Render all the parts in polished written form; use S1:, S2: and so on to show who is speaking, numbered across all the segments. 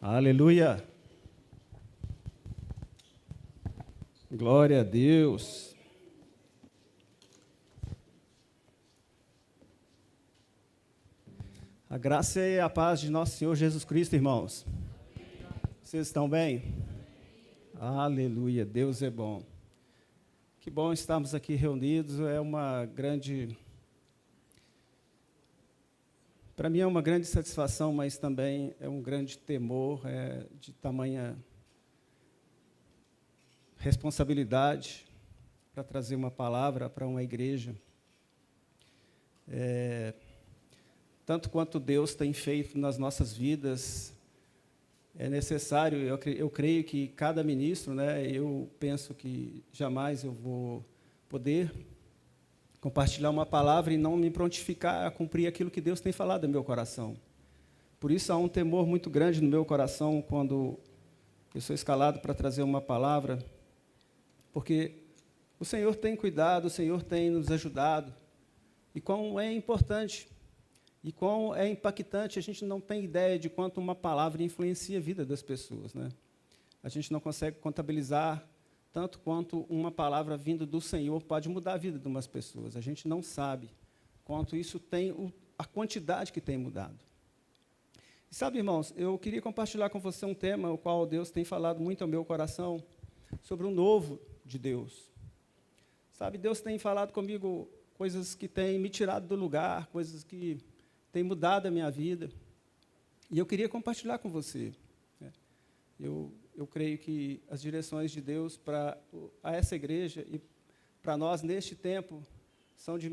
S1: Aleluia! Glória a Deus! A graça e a paz de nosso Senhor Jesus Cristo, irmãos. Vocês estão bem? Aleluia! Deus é bom. Que bom estarmos aqui reunidos. Para mim é uma grande satisfação, mas também é um grande temor, de tamanha responsabilidade para trazer uma palavra para uma igreja. Tanto quanto Deus tem feito nas nossas vidas, é necessário, eu creio que cada ministro, eu penso que jamais eu vou poder compartilhar uma palavra e não me prontificar a cumprir aquilo que Deus tem falado no meu coração. Por isso há um temor muito grande no meu coração quando eu sou escalado para trazer uma palavra, porque o Senhor tem cuidado, o Senhor tem nos ajudado, e quão é importante, e quão é impactante, a gente não tem ideia de quanto uma palavra influencia a vida das pessoas, A gente não consegue contabilizar tanto quanto uma palavra vinda do Senhor pode mudar a vida de umas pessoas. A gente não sabe quanto isso tem, a quantidade que tem mudado. E sabe, irmãos, eu queria compartilhar com você um tema, o qual Deus tem falado muito ao meu coração, sobre o novo de Deus. Sabe, Deus tem falado comigo coisas que têm me tirado do lugar, coisas que têm mudado a minha vida. E eu queria compartilhar com você. Eu creio que as direções de Deus para essa igreja e para nós, neste tempo, são de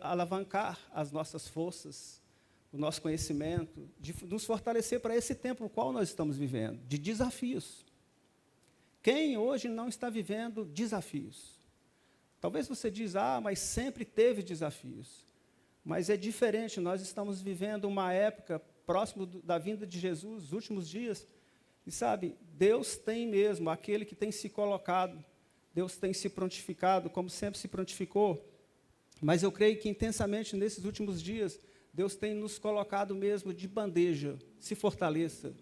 S1: alavancar as nossas forças, o nosso conhecimento, de nos fortalecer para esse tempo no qual nós estamos vivendo, de desafios. Quem hoje não está vivendo desafios? Talvez você diz, mas sempre teve desafios. Mas é diferente, nós estamos vivendo uma época próximo da vinda de Jesus, os últimos dias. E sabe, Deus tem mesmo, aquele que tem se colocado, Deus tem se prontificado, como sempre se prontificou. Mas eu creio que intensamente nesses últimos dias, Deus tem nos colocado mesmo de bandeja. Se fortaleça.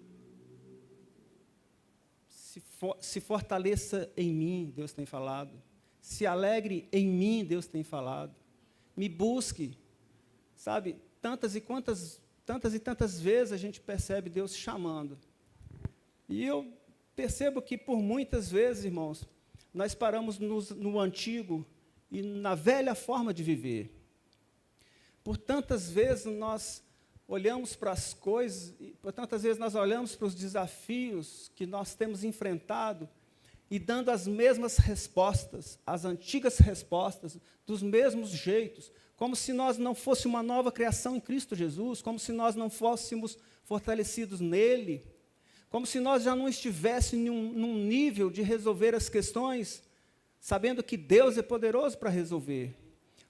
S1: Se fortaleça em mim, Deus tem falado. Se alegre em mim, Deus tem falado. Me busque. Sabe, tantas e tantas vezes a gente percebe Deus chamando. E eu percebo que, por muitas vezes, irmãos, nós paramos no antigo e na velha forma de viver. Por tantas vezes nós olhamos para as coisas, por tantas vezes nós olhamos para os desafios que nós temos enfrentado e dando as mesmas respostas, as antigas respostas, dos mesmos jeitos, como se nós não fôssemos uma nova criação em Cristo Jesus, como se nós não fôssemos fortalecidos nele, como se nós já não estivéssemos num nível de resolver as questões, sabendo que Deus é poderoso para resolver.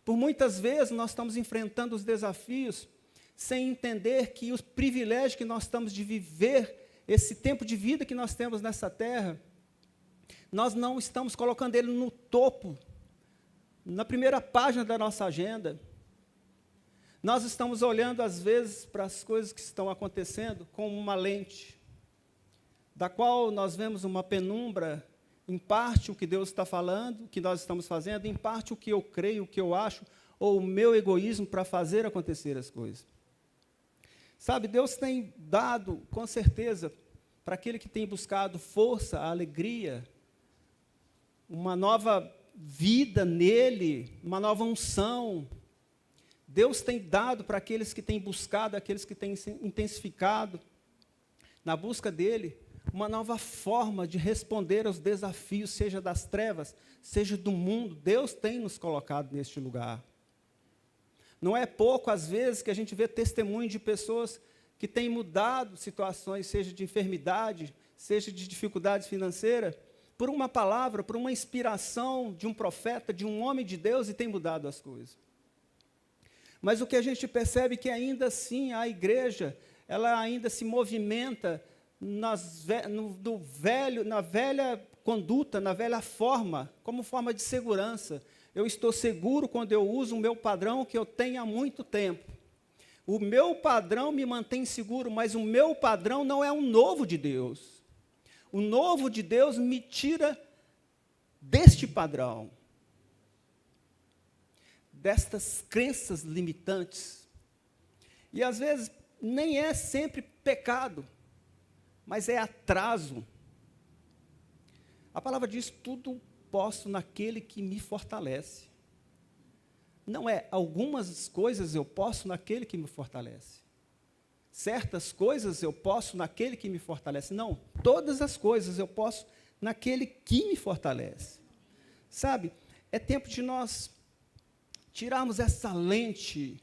S1: Por muitas vezes nós estamos enfrentando os desafios sem entender que o privilégio que nós estamos de viver, esse tempo de vida que nós temos nessa terra, nós não estamos colocando ele no topo, na primeira página da nossa agenda. Nós estamos olhando, às vezes, para as coisas que estão acontecendo com uma lente, da qual nós vemos uma penumbra, em parte o que Deus está falando, o que nós estamos fazendo, em parte o que eu creio, o que eu acho, ou o meu egoísmo para fazer acontecer as coisas. Sabe, Deus tem dado, com certeza, para aquele que tem buscado força, alegria, uma nova vida nele, uma nova unção. Deus tem dado para aqueles que têm buscado, aqueles que têm se intensificado na busca dele, uma nova forma de responder aos desafios, seja das trevas, seja do mundo. Deus tem nos colocado neste lugar. Não é pouco, às vezes, que a gente vê testemunho de pessoas que têm mudado situações, seja de enfermidade, seja de dificuldades financeiras, por uma palavra, por uma inspiração de um profeta, de um homem de Deus, e tem mudado as coisas. Mas o que a gente percebe é que ainda assim a igreja, ela ainda se movimenta na velha conduta, na velha forma, como forma de segurança. Eu estou seguro quando eu uso o meu padrão que eu tenho há muito tempo. O meu padrão me mantém seguro, mas o meu padrão não é um novo de Deus. O novo de Deus me tira deste padrão, destas crenças limitantes. E, às vezes, nem é sempre pecado, mas é atraso. A palavra diz, tudo posso naquele que me fortalece. Não é, algumas coisas eu posso naquele que me fortalece. Certas coisas eu posso naquele que me fortalece. Não, todas as coisas eu posso naquele que me fortalece. Sabe, é tempo de nós tirarmos essa lente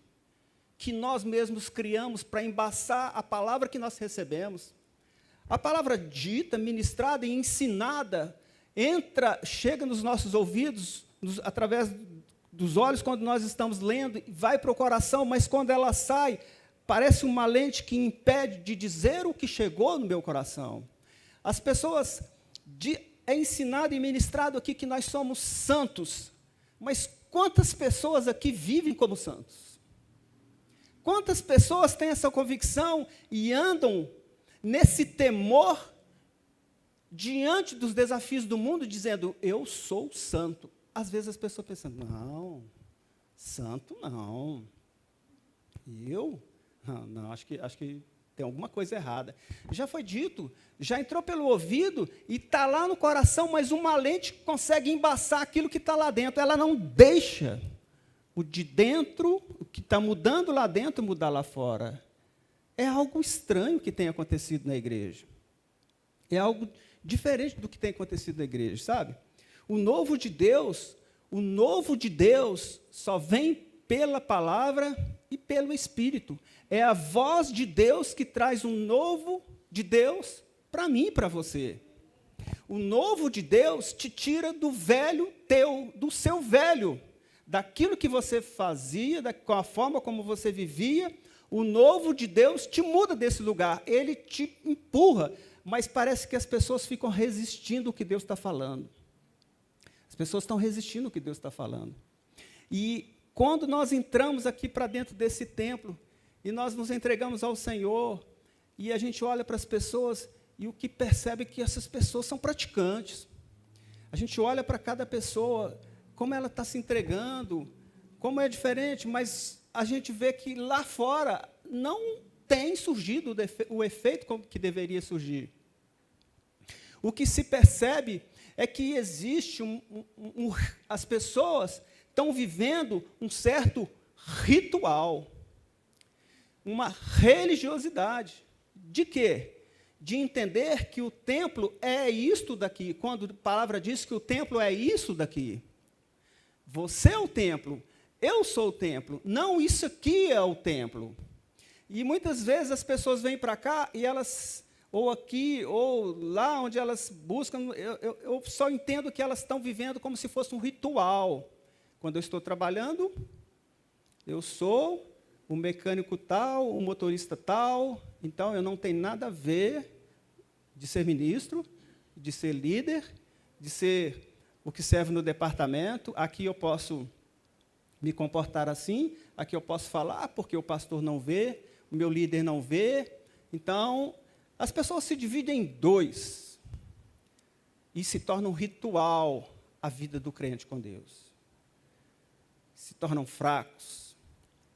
S1: que nós mesmos criamos para embaçar a palavra que nós recebemos. A palavra dita, ministrada e ensinada chega nos nossos ouvidos, através dos olhos quando nós estamos lendo, vai para o coração, mas quando ela sai, parece uma lente que impede de dizer o que chegou no meu coração. As pessoas, é ensinado e ministrado aqui que nós somos santos, mas quantas pessoas aqui vivem como santos? Quantas pessoas têm essa convicção e andam nesse temor diante dos desafios do mundo, dizendo, eu sou santo? Às vezes as pessoas pensam, não, santo não. Não, acho que tem alguma coisa errada. Já foi dito, já entrou pelo ouvido e está lá no coração, mas uma lente consegue embaçar aquilo que está lá dentro. Ela não deixa o de dentro, o que está mudando lá dentro, mudar lá fora. É algo estranho que tem acontecido na igreja. É algo diferente do que tem acontecido na igreja, sabe? O novo de Deus só vem pela palavra e pelo Espírito. É a voz de Deus que traz um novo de Deus para mim e para você. O novo de Deus te tira do velho teu, do seu velho, daquilo que você fazia, com a forma como você vivia. O novo de Deus te muda desse lugar, ele te empurra, mas parece que as pessoas ficam resistindo ao que Deus está falando. As pessoas estão resistindo ao que Deus está falando. E quando nós entramos aqui para dentro desse templo, e nós nos entregamos ao Senhor, e a gente olha para as pessoas, e o que percebe é que essas pessoas são praticantes. A gente olha para cada pessoa, como ela está se entregando, como é diferente, mas a gente vê que lá fora não tem surgido o efeito que deveria surgir. O que se percebe é que existe as pessoas estão vivendo um certo ritual, uma religiosidade. De quê? De entender que o templo é isto daqui. Quando a palavra diz que o templo é isso daqui. Você é o templo, eu sou o templo, não isso aqui é o templo. E muitas vezes as pessoas vêm para cá e elas, ou aqui, ou lá onde elas buscam, eu só entendo que elas estão vivendo como se fosse um ritual. Quando eu estou trabalhando, eu sou o mecânico tal, o motorista tal, então eu não tenho nada a ver de ser ministro, de ser líder, de ser o que serve no departamento. Aqui eu posso me comportar assim, aqui eu posso falar porque o pastor não vê, o meu líder não vê. Então, as pessoas se dividem em dois e se torna um ritual a vida do crente com Deus. Se tornam fracos,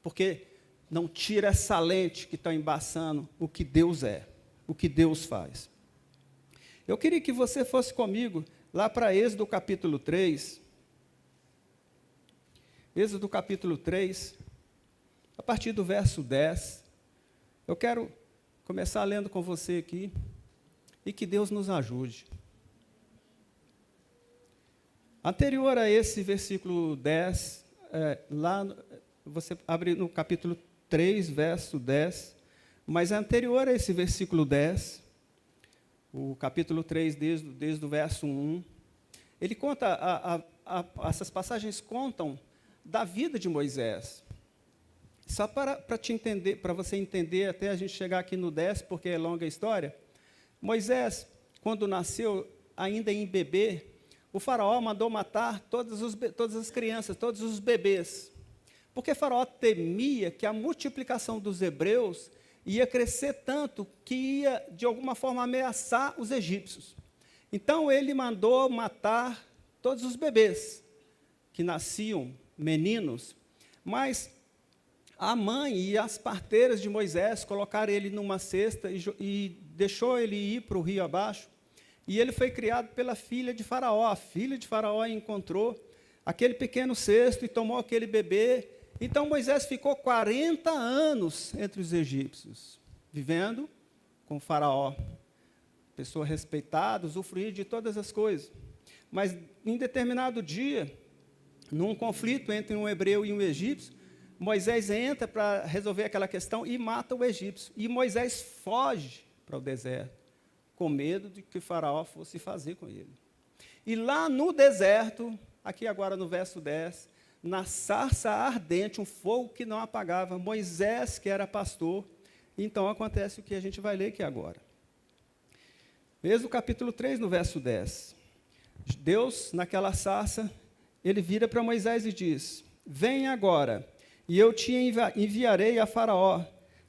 S1: porque não tira essa lente que está embaçando o que Deus é, o que Deus faz. Eu queria que você fosse comigo lá para Êxodo capítulo 3. Êxodo capítulo 3, a partir do verso 10. Eu quero começar lendo com você aqui, e que Deus nos ajude. Anterior a esse versículo 10, lá você abre no capítulo 3, verso 10, mas anterior a esse versículo 10, o capítulo 3, desde o verso 1, ele conta, essas passagens contam da vida de Moisés. Só para você entender, até a gente chegar aqui no 10, porque é longa a história. Moisés, quando nasceu, ainda em bebê, o faraó mandou matar todas as crianças, todos os bebês, Porque Faraó temia que a multiplicação dos hebreus ia crescer tanto que ia, de alguma forma, ameaçar os egípcios. Então, ele mandou matar todos os bebês que nasciam, meninos, mas a mãe e as parteiras de Moisés colocaram ele numa cesta e deixou ele ir para o rio abaixo, e ele foi criado pela filha de Faraó. A filha de Faraó encontrou aquele pequeno cesto e tomou aquele bebê. Então, Moisés ficou 40 anos entre os egípcios, vivendo com Faraó. Pessoa respeitada, usufruía de todas as coisas. Mas, em determinado dia, num conflito entre um hebreu e um egípcio, Moisés entra para resolver aquela questão e mata o egípcio. E Moisés foge para o deserto, com medo de que o Faraó fosse fazer com ele. E lá no deserto, aqui agora no verso 10, na sarça ardente, um fogo que não apagava, Moisés, que era pastor, então acontece o que a gente vai ler aqui agora. Êxodo capítulo 3, no verso 10. Deus, naquela sarça, ele vira para Moisés e diz: vem agora, e eu te enviarei a Faraó,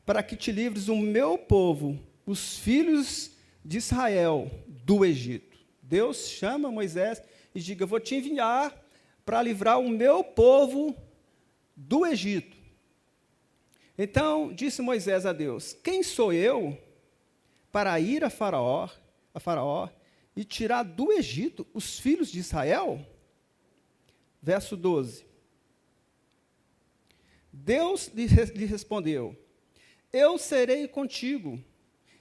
S1: para que te livres o meu povo, os filhos de Israel, do Egito. Deus chama Moisés e diz: eu vou te enviar para livrar o meu povo do Egito. Então, disse Moisés a Deus: quem sou eu para ir a Faraó e tirar do Egito os filhos de Israel? Verso 12. Deus lhe respondeu: eu serei contigo,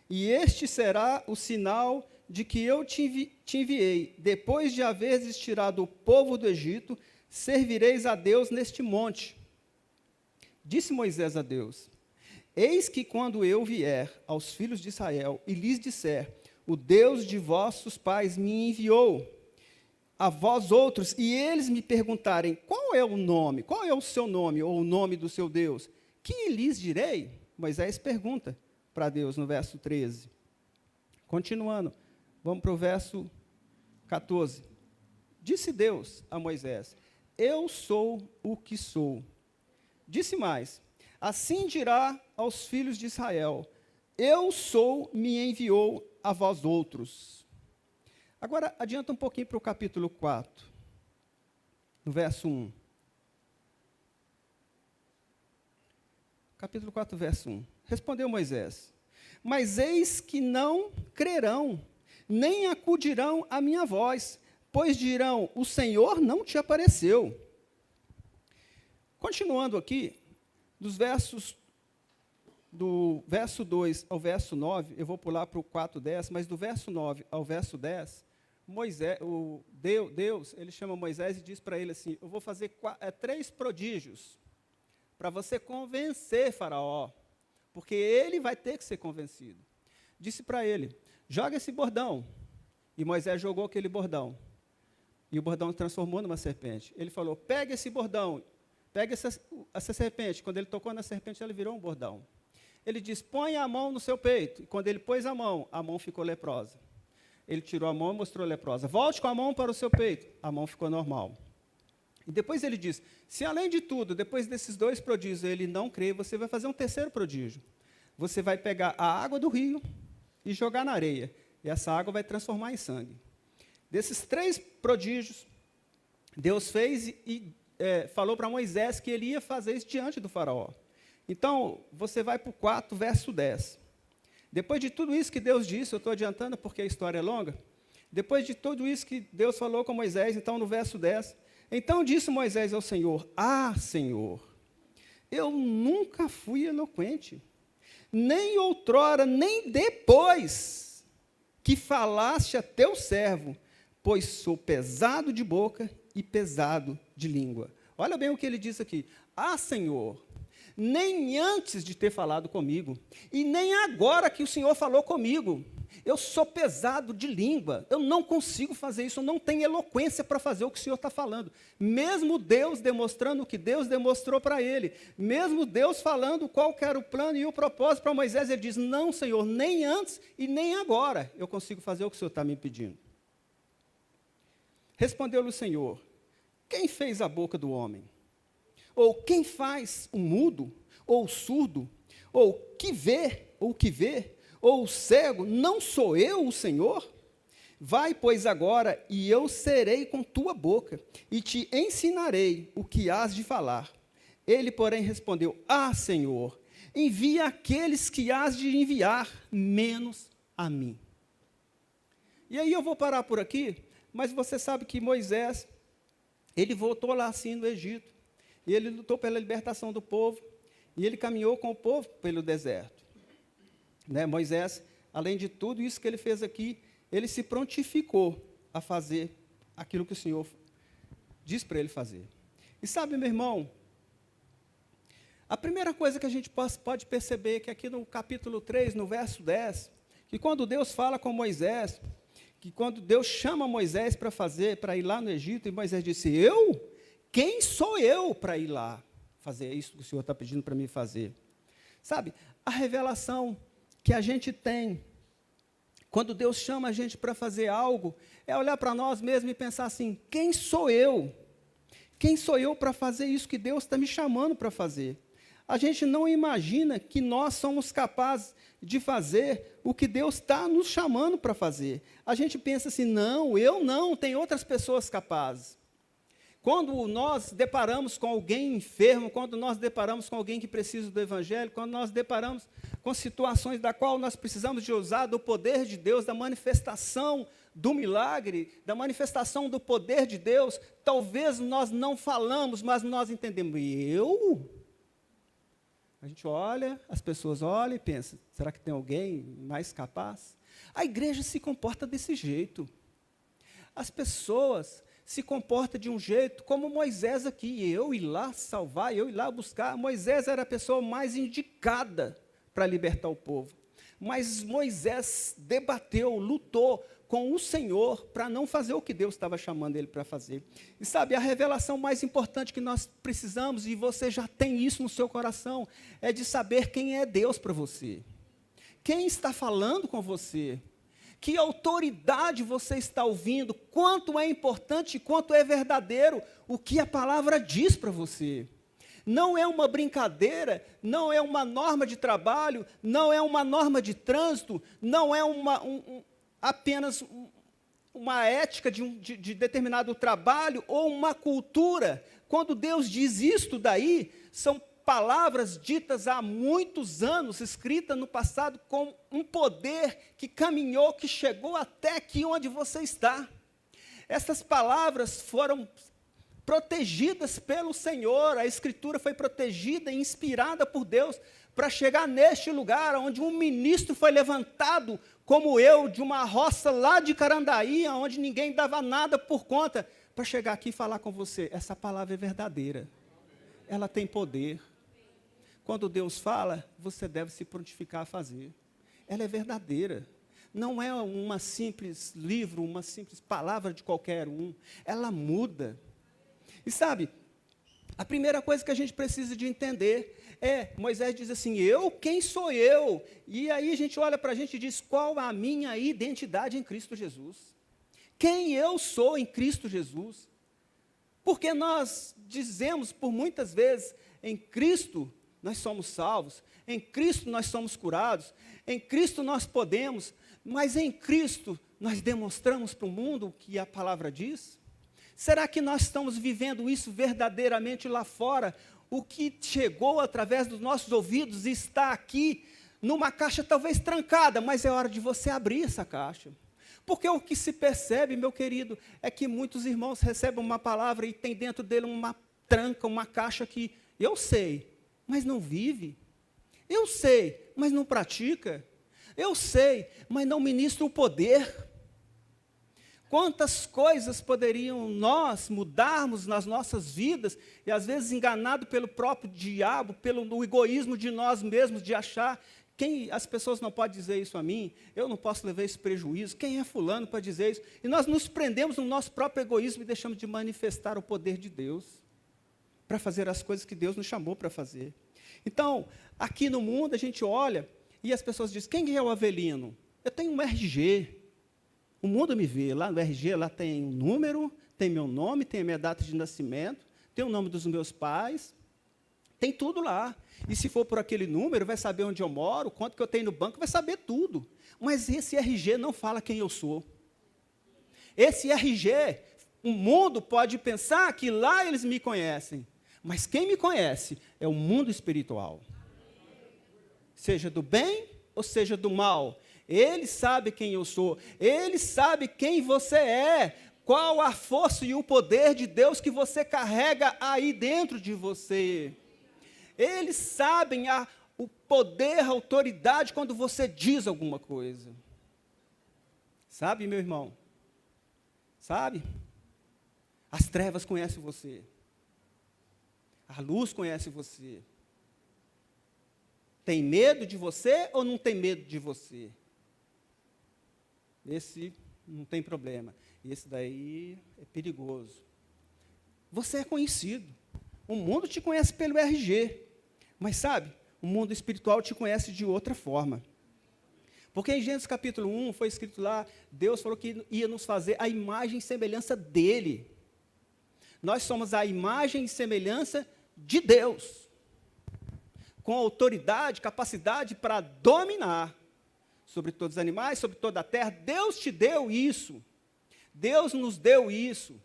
S1: e este será o sinal de que eu te enviei. Depois de haveres tirado o povo do Egito, servireis a Deus neste monte. Disse Moisés a Deus: eis que quando eu vier aos filhos de Israel e lhes disser: o Deus de vossos pais me enviou a vós outros, e eles me perguntarem: qual é o nome, qual é o seu nome, ou o nome do seu Deus, que lhes direi? Moisés pergunta para Deus no verso 13. Continuando, vamos para o verso 14. Disse Deus a Moisés: eu sou o que sou. Disse mais: assim dirá aos filhos de Israel: eu sou, me enviou a vós outros. Agora, adianta um pouquinho para o capítulo 4, no verso 1. Capítulo 4, verso 1. Respondeu Moisés: mas eis que não crerão, nem acudirão à minha voz, pois dirão: o Senhor não te apareceu. Continuando aqui, do verso 2 ao verso 9, eu vou pular para o 4:10, mas do verso 9 ao verso 10, Deus, ele chama Moisés e diz para ele assim: eu vou fazer 3 prodígios para você convencer Faraó, porque ele vai ter que ser convencido. Disse para ele: joga esse bordão. E Moisés jogou aquele bordão. E o bordão transformou numa serpente. Ele falou: pega esse bordão, pega essa serpente. Quando ele tocou na serpente, ela virou um bordão. Ele diz: põe a mão no seu peito. E quando ele pôs a mão ficou leprosa. Ele tirou a mão e mostrou leprosa. Volte com a mão para o seu peito. A mão ficou normal. E depois ele diz: se além de tudo, depois desses 2 prodígios, ele não crê, você vai fazer um 3º prodígio. Você vai pegar a água do rio e jogar na areia. E essa água vai transformar em sangue. Desses 3 prodígios, Deus fez e falou para Moisés que ele ia fazer isso diante do faraó. Então, você vai para o 4, verso 10. Depois de tudo isso que Deus disse, eu estou adiantando porque a história é longa. Depois de tudo isso que Deus falou com Moisés, então no verso 10, então disse Moisés ao Senhor: ah, Senhor, eu nunca fui eloquente, nem outrora, nem depois que falaste a teu servo, pois sou pesado de boca e pesado de língua. Olha bem o que ele diz aqui: ah, Senhor, nem antes de ter falado comigo, e nem agora que o Senhor falou comigo, eu sou pesado de língua, eu não consigo fazer isso, eu não tenho eloquência para fazer o que o Senhor está falando. Mesmo Deus demonstrando o que Deus demonstrou para ele, mesmo Deus falando qual que era o plano e o propósito para Moisés, ele diz: não, Senhor, nem antes e nem agora eu consigo fazer o que o Senhor está me pedindo. Respondeu-lhe o Senhor: quem fez a boca do homem? Ou quem faz o mudo, ou o surdo, ou que vê, ou o que vê, ou o cego, não sou eu o Senhor? Vai, pois, agora, e eu serei com tua boca, e te ensinarei o que hás de falar. Ele, porém, respondeu, Senhor, envia aqueles que hás de enviar, menos a mim. E aí eu vou parar por aqui, mas você sabe que Moisés, ele voltou lá assim no Egito, e ele lutou pela libertação do povo, e ele caminhou com o povo pelo deserto. Moisés, além de tudo isso que ele fez aqui, ele se prontificou a fazer aquilo que o Senhor diz para ele fazer. E sabe, meu irmão, a primeira coisa que a gente pode perceber, que aqui no capítulo 3, no verso 10, que quando Deus fala com Moisés, que quando Deus chama Moisés para ir lá no Egito, e Moisés disse, eu? Quem sou eu para ir lá fazer isso que o Senhor está pedindo para mim fazer? Sabe, a revelação que a gente tem, quando Deus chama a gente para fazer algo, é olhar para nós mesmos e pensar assim, quem sou eu? Quem sou eu para fazer isso que Deus está me chamando para fazer? A gente não imagina que nós somos capazes de fazer o que Deus está nos chamando para fazer. A gente pensa assim, não, eu não, tem outras pessoas capazes. Quando nós deparamos com alguém enfermo, quando nós deparamos com alguém que precisa do Evangelho, quando nós deparamos com situações da qual nós precisamos de usar do poder de Deus, da manifestação do milagre, da manifestação do poder de Deus, talvez nós não falamos, mas nós entendemos. Eu? A gente olha, as pessoas olham e pensam, será que tem alguém mais capaz? A igreja se comporta desse jeito. As pessoas se comportam de um jeito como Moisés aqui, eu ir lá salvar, eu ir lá buscar. Moisés era a pessoa mais indicada para libertar o povo. Mas Moisés debateu, lutou com o Senhor para não fazer o que Deus estava chamando ele para fazer. E sabe, a revelação mais importante que nós precisamos, e você já tem isso no seu coração, é de saber quem é Deus para você. Quem está falando com você? Que autoridade você está ouvindo? Quanto é importante, quanto é verdadeiro o que a palavra diz para você? Não é uma brincadeira, não é uma norma de trabalho, não é uma norma de trânsito, não é apenas uma ética de determinado trabalho ou uma cultura. Quando Deus diz isto daí, são palavras ditas há muitos anos, escritas no passado com um poder que caminhou, que chegou até aqui onde você está. Essas palavras foram protegidas pelo Senhor, a Escritura foi protegida e inspirada por Deus para chegar neste lugar, onde um ministro foi levantado, como eu, de uma roça lá de Carandaí, onde ninguém dava nada por conta, para chegar aqui e falar com você. Essa palavra é verdadeira, ela tem poder. Quando Deus fala, você deve se prontificar a fazer. Ela é verdadeira. Não é uma simples livro, uma simples palavra de qualquer um. Ela muda. E sabe, a primeira coisa que a gente precisa de entender é, Moisés diz assim, quem sou eu? E aí a gente olha para a gente e diz, qual a minha identidade em Cristo Jesus? Quem eu sou em Cristo Jesus? Porque nós dizemos por muitas vezes, em Cristo nós somos salvos, em Cristo nós somos curados, em Cristo nós podemos, mas em Cristo nós demonstramos para o mundo o que a palavra diz? Será que nós estamos vivendo isso verdadeiramente lá fora? O que chegou através dos nossos ouvidos e está aqui numa caixa talvez trancada, mas é hora de você abrir essa caixa. Porque o que se percebe, meu querido, é que muitos irmãos recebem uma palavra e tem dentro dele uma tranca, uma caixa que eu sei, mas não vive. Eu sei, mas não pratica. Eu sei, mas não ministra o poder. Quantas coisas poderiam nós mudarmos nas nossas vidas, e às vezes enganado pelo próprio diabo, pelo egoísmo de nós mesmos, de achar, as pessoas não podem dizer isso a mim, eu não posso levar esse prejuízo, quem é fulano para dizer isso? E nós nos prendemos no nosso próprio egoísmo e deixamos de manifestar o poder de Deus, para fazer as coisas que Deus nos chamou para fazer. Então, aqui no mundo a gente olha, e as pessoas dizem, quem é o Avelino? Eu tenho um RG. O mundo me vê, lá no RG, lá tem um número, tem meu nome, tem a minha data de nascimento, tem o nome dos meus pais, Tem tudo lá. E se for por aquele número, vai saber onde eu moro, quanto que eu tenho no banco, vai saber tudo. Mas esse RG não fala quem eu sou. Esse RG, o mundo pode pensar que lá eles me conhecem. Mas quem me conhece é o mundo espiritual. Seja do bem ou seja do mal. Ele sabe quem eu sou. Ele sabe quem você é. Qual a força e o poder de Deus que você carrega aí dentro de você. Eles sabem o poder, a autoridade quando você diz alguma coisa. Sabe, meu irmão? Sabe? As trevas conhecem você. A luz conhece você. Tem medo de você ou não tem medo de você? Esse não tem problema. Esse daí é perigoso. Você é conhecido. O mundo te conhece pelo RG. Mas sabe, o mundo espiritual te conhece de outra forma. Porque em Gênesis capítulo 1, foi escrito lá, Deus falou que ia nos fazer a imagem e semelhança dele. Nós somos a imagem e semelhança de Deus. Com autoridade, capacidade para dominar sobre todos os animais, sobre toda a terra. Deus te deu isso. Deus nos deu isso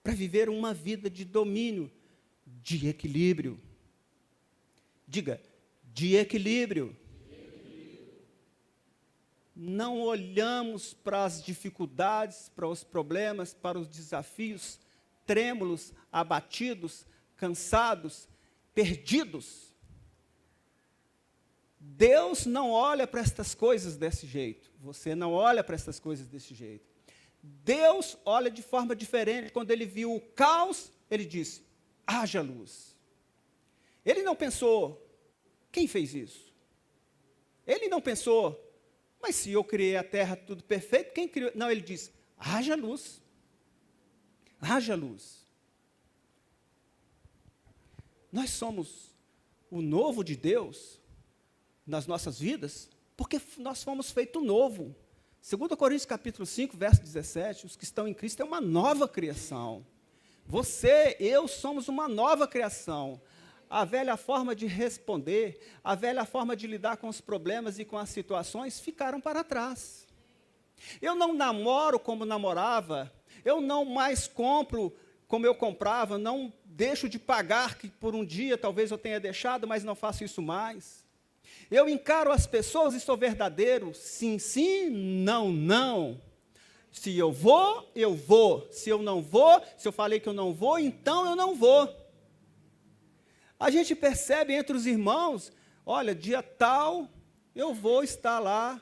S1: para viver uma vida de domínio, de equilíbrio. Diga, de equilíbrio. Não olhamos para as dificuldades, para os problemas, para os desafios, trêmulos, abatidos, cansados, perdidos. Deus não olha para estas coisas desse jeito. Você não olha para estas coisas desse jeito. Deus olha de forma diferente. Quando ele viu o caos, ele disse, haja luz. Ele não pensou, quem fez isso? Ele não pensou, mas se eu criei a terra tudo perfeito, quem criou? Não, ele disse, haja luz. Haja luz. Nós somos o novo de Deus nas nossas vidas, porque nós fomos feito novo. 2 Coríntios capítulo 5, verso 17, os que estão em Cristo é uma nova criação. Você, eu somos uma nova criação. A velha forma de responder, a velha forma de lidar com os problemas e com as situações ficaram para trás. Eu não namoro como namorava, eu não mais compro como eu comprava, não deixo de pagar, que por um dia talvez eu tenha deixado, mas não faço isso mais. Eu encaro as pessoas e sou verdadeiro, sim, sim, não, não. Se eu vou, eu vou. Se eu não vou, se eu falei que eu não vou, então eu não vou. A gente percebe entre os irmãos, olha, dia tal, eu vou estar lá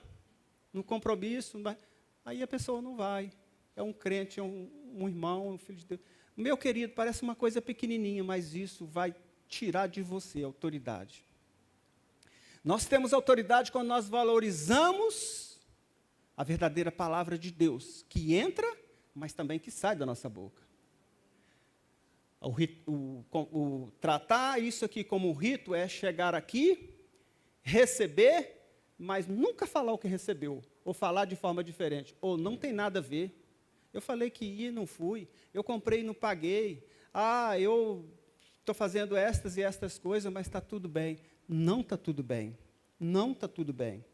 S1: no compromisso, mas aí a pessoa não vai. É um crente, é um irmão, um filho de Deus. Meu querido, parece uma coisa pequenininha, mas isso vai tirar de você a autoridade. Nós temos autoridade quando nós valorizamos a verdadeira palavra de Deus, que entra, mas também que sai da nossa boca. O tratar isso aqui como um rito é chegar aqui, receber, mas nunca falar o que recebeu, ou falar de forma diferente, ou não tem nada a ver. Eu falei que ia e não fui, eu comprei e não paguei, eu estou fazendo estas e estas coisas, mas está tudo bem. Não está tudo bem, não está tudo bem.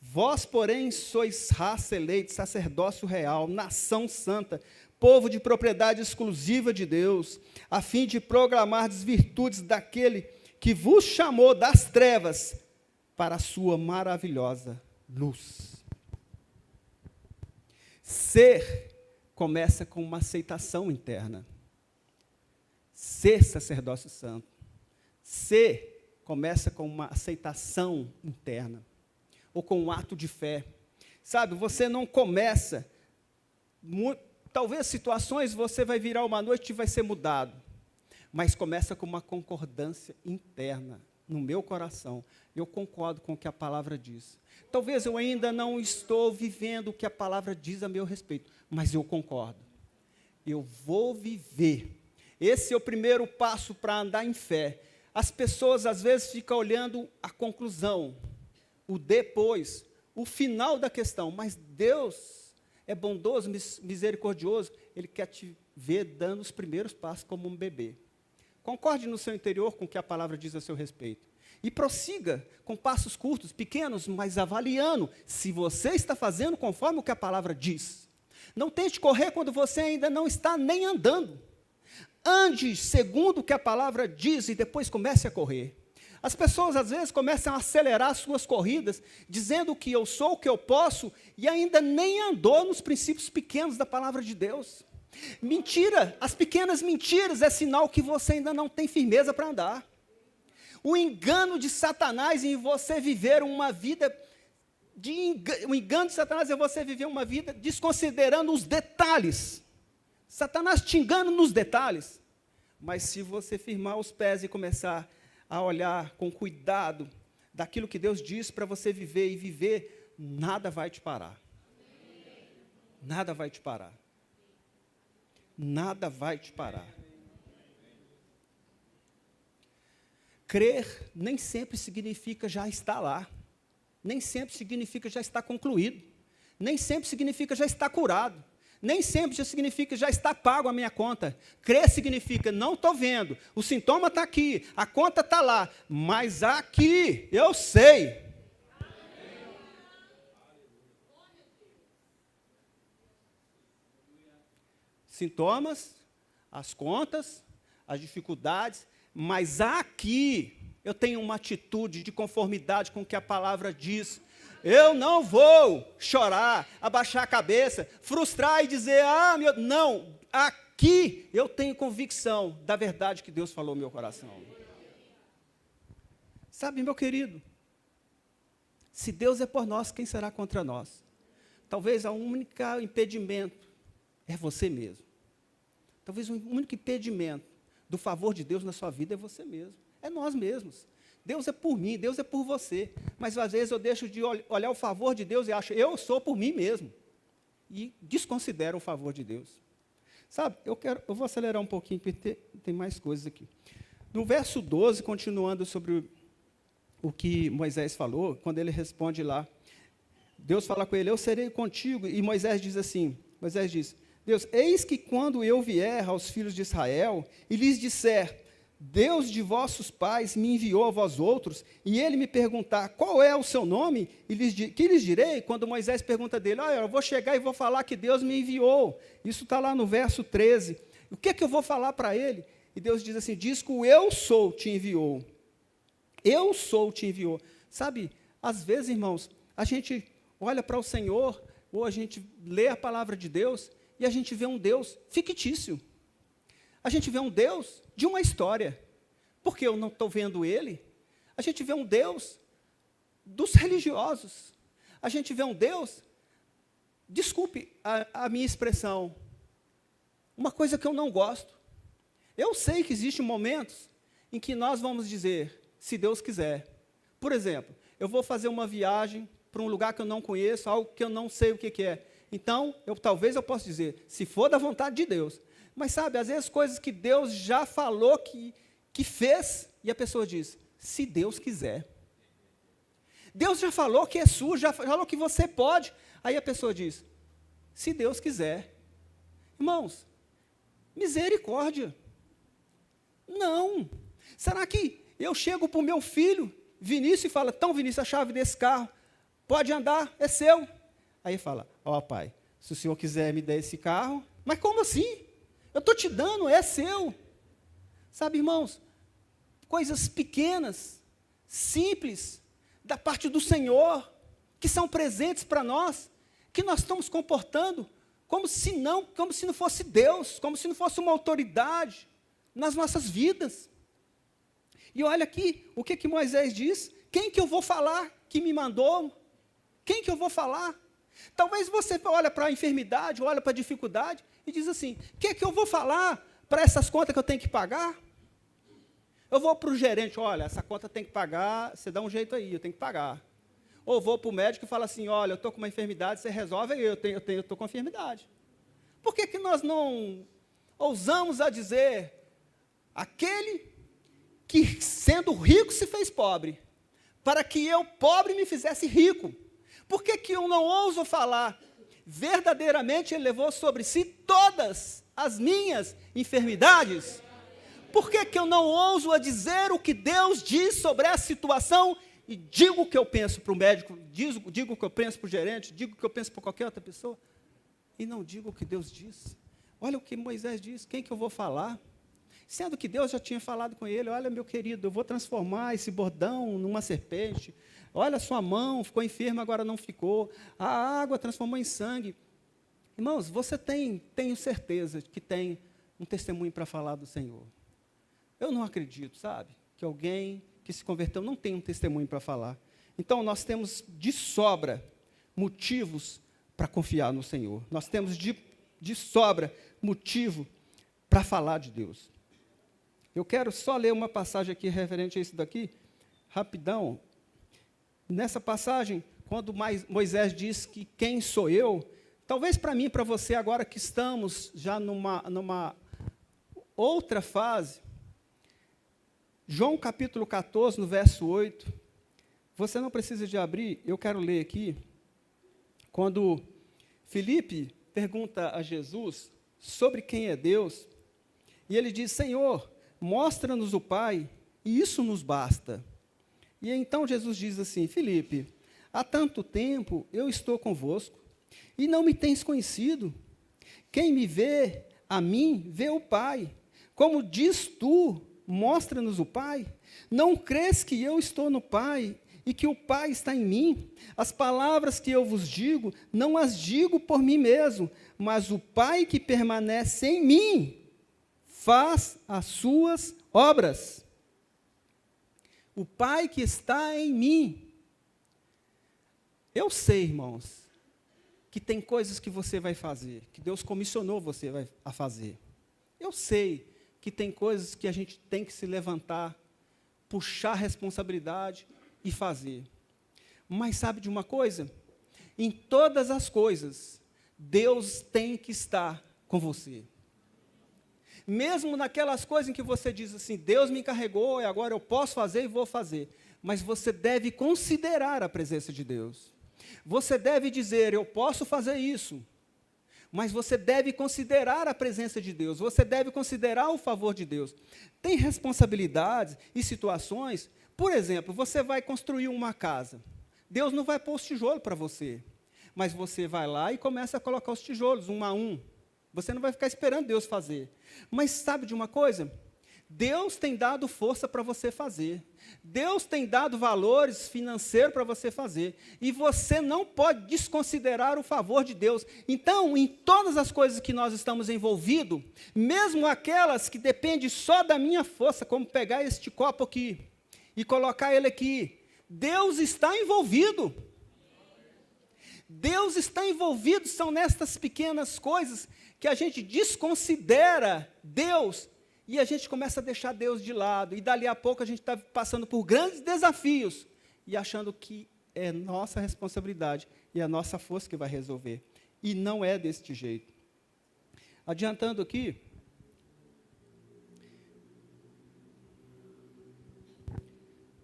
S1: Vós, porém, sois raça eleita, sacerdócio real, nação santa, povo de propriedade exclusiva de Deus, a fim de proclamar as virtudes daquele que vos chamou das trevas para a sua maravilhosa luz. Ser começa com uma aceitação interna. Ser sacerdócio santo. Ser começa com uma aceitação interna, ou com um ato de fé. Sabe, você não começa, talvez situações você vai virar uma noite e vai ser mudado, mas começa com uma concordância interna, no meu coração. Eu concordo com o que a palavra diz. Talvez eu ainda não estou vivendo o que a palavra diz a meu respeito, mas eu concordo. Eu vou viver. Esse é o primeiro passo para andar em fé. As pessoas, às vezes, ficam olhando a conclusão, o depois, o final da questão. Mas Deus é bondoso, misericordioso. Ele quer te ver dando os primeiros passos como um bebê. concorde no seu interior com o que a palavra diz a seu respeito. E prossiga com passos curtos, pequenos, mas avaliando se você está fazendo conforme o que a palavra diz. Não tente correr quando você ainda não está nem andando. Ande segundo o que a palavra diz e depois comece a correr. As pessoas, às vezes, começam a acelerar suas corridas, dizendo que eu sou o que eu posso, e ainda nem andou nos princípios pequenos da palavra de Deus. Mentira, as pequenas mentiras é sinal que você ainda não tem firmeza para andar. O engano de Satanás em você viver uma vida... O engano de Satanás é você viver uma vida desconsiderando os detalhes. Satanás te engana nos detalhes. Mas se você firmar os pés e começar a olhar com cuidado daquilo que Deus diz para você viver e viver, nada vai te parar. Nada vai te parar. Nada vai te parar. Crer nem sempre significa já estar lá. Nem sempre significa já estar concluído. Nem sempre significa já estar curado. Nem sempre já significa já está pago a minha conta. Crer significa, não estou vendo, o sintoma está aqui, a conta está lá, mas aqui, eu sei. Sintomas, as contas, as dificuldades, mas aqui eu tenho uma atitude de conformidade com o que a palavra diz. Eu não vou chorar, abaixar a cabeça, frustrar e dizer, não, aqui eu tenho convicção da verdade que Deus falou no meu coração. Sabe, meu querido, se Deus é por nós, quem será contra nós? Talvez o único impedimento é você mesmo. Talvez o único impedimento do favor de Deus na sua vida é você mesmo, é nós mesmos. Deus é por mim, Deus é por você. Mas às vezes eu deixo de olhar o favor de Deus e acho, eu sou por mim mesmo. E desconsidero o favor de Deus. Sabe, eu vou acelerar um pouquinho, porque tem mais coisas aqui. No verso 12, continuando sobre o que Moisés falou, quando ele responde lá, Deus fala com ele, eu serei contigo, e Moisés diz, Deus, eis que quando eu vier aos filhos de Israel, e lhes disser, Deus de vossos pais me enviou a vós outros, e ele me perguntar, qual é o seu nome? Que lhes direi? Quando Moisés pergunta dele, eu vou chegar e vou falar que Deus me enviou. Isso está lá no verso 13. O que é que eu vou falar para ele? E Deus diz assim, diz que o eu sou te enviou. Eu sou te enviou. Sabe, às vezes, irmãos, a gente olha para o Senhor, ou a gente lê a palavra de Deus, e a gente vê um Deus fictício. A gente vê um Deus de uma história, porque eu não estou vendo Ele. A gente vê um Deus dos religiosos. A gente vê um Deus, desculpe a minha expressão, uma coisa que eu não gosto. Eu sei que existem momentos em que nós vamos dizer, se Deus quiser. Por exemplo, eu vou fazer uma viagem para um lugar que eu não conheço, algo que eu não sei o que é. Então, talvez eu possa dizer, se for da vontade de Deus. Mas sabe, às vezes coisas que Deus já falou que fez, e a pessoa diz, se Deus quiser. Deus já falou que é sua, já falou que você pode. Aí a pessoa diz, se Deus quiser. Irmãos, misericórdia. Não. Será que eu chego para o meu filho, Vinícius, e falo, então Vinícius, a chave desse carro, pode andar, é seu. Aí fala, pai, se o senhor quiser me dar esse carro, mas como assim? Eu estou te dando, é seu. Sabe, irmãos, coisas pequenas, simples, da parte do Senhor, que são presentes para nós, que nós estamos comportando como se não fosse Deus, como se não fosse uma autoridade nas nossas vidas. E olha aqui, o que Moisés diz? Quem que eu vou falar que me mandou? Quem que eu vou falar? Talvez você olha para a enfermidade, olha para a dificuldade e diz assim, o que é que eu vou falar para essas contas que eu tenho que pagar? Eu vou para o gerente, olha, essa conta tem que pagar, você dá um jeito aí, eu tenho que pagar. Ou vou para o médico e falo assim, olha, eu estou com uma enfermidade, você resolve aí, eu estou com enfermidade. Por que nós não ousamos a dizer, aquele que sendo rico se fez pobre, para que eu, pobre, me fizesse rico? Por que eu não ouso falar? Verdadeiramente Ele levou sobre si todas as minhas enfermidades. Por que que eu não ouso a dizer o que Deus diz sobre essa situação e digo o que eu penso para o médico, digo o que eu penso para o gerente, digo o que eu penso para qualquer outra pessoa, e não digo o que Deus disse? Olha o que Moisés disse, quem que eu vou falar? Sendo que Deus já tinha falado com ele, olha, meu querido, eu vou transformar esse bordão numa serpente, olha, sua mão ficou enferma, agora não ficou, a água transformou em sangue. Irmãos, você tenho certeza que tem um testemunho para falar do Senhor. Eu não acredito, sabe, que alguém que se converteu não tem um testemunho para falar. Então, nós temos de sobra motivos para confiar no Senhor. Nós temos de sobra motivo para falar de Deus. Eu quero só ler uma passagem aqui referente a isso daqui, rapidão. Nessa passagem, quando Moisés diz que quem sou eu, talvez para mim e para você, agora que estamos já numa outra fase, João capítulo 14, no verso 8, você não precisa de abrir, eu quero ler aqui, quando Filipe pergunta a Jesus sobre quem é Deus, e ele diz, Senhor, mostra-nos o Pai, e isso nos basta. E então Jesus diz assim, Filipe, há tanto tempo eu estou convosco, e não me tens conhecido. Quem me vê, a mim, vê o Pai. Como diz tu, mostra-nos o Pai. Não crês que eu estou no Pai, e que o Pai está em mim? As palavras que eu vos digo, não as digo por mim mesmo, mas o Pai que permanece em mim, faz as suas obras. O Pai que está em mim. Eu sei, irmãos, que tem coisas que você vai fazer, que Deus comissionou você a fazer. Eu sei que tem coisas que a gente tem que se levantar, puxar a responsabilidade e fazer. Mas sabe de uma coisa? Em todas as coisas, Deus tem que estar com você. Mesmo naquelas coisas em que você diz assim, Deus me encarregou e agora eu posso fazer e vou fazer. Mas você deve considerar a presença de Deus. Você deve dizer, eu posso fazer isso. Mas você deve considerar a presença de Deus. Você deve considerar o favor de Deus. Tem responsabilidades e situações. Por exemplo, você vai construir uma casa. Deus não vai pôr os tijolos para você. Mas você vai lá e começa a colocar os tijolos, um a um. Você não vai ficar esperando Deus fazer. Mas sabe de uma coisa? Deus tem dado força para você fazer. Deus tem dado valores financeiros para você fazer. E você não pode desconsiderar o favor de Deus. Então, em todas as coisas que nós estamos envolvidos, mesmo aquelas que dependem só da minha força, como pegar este copo aqui e colocar ele aqui, Deus está envolvido. Deus está envolvido, são nestas pequenas coisas que a gente desconsidera Deus e a gente começa a deixar Deus de lado. E dali a pouco a gente está passando por grandes desafios e achando que é nossa responsabilidade e a nossa força que vai resolver. E não é deste jeito. Adiantando aqui,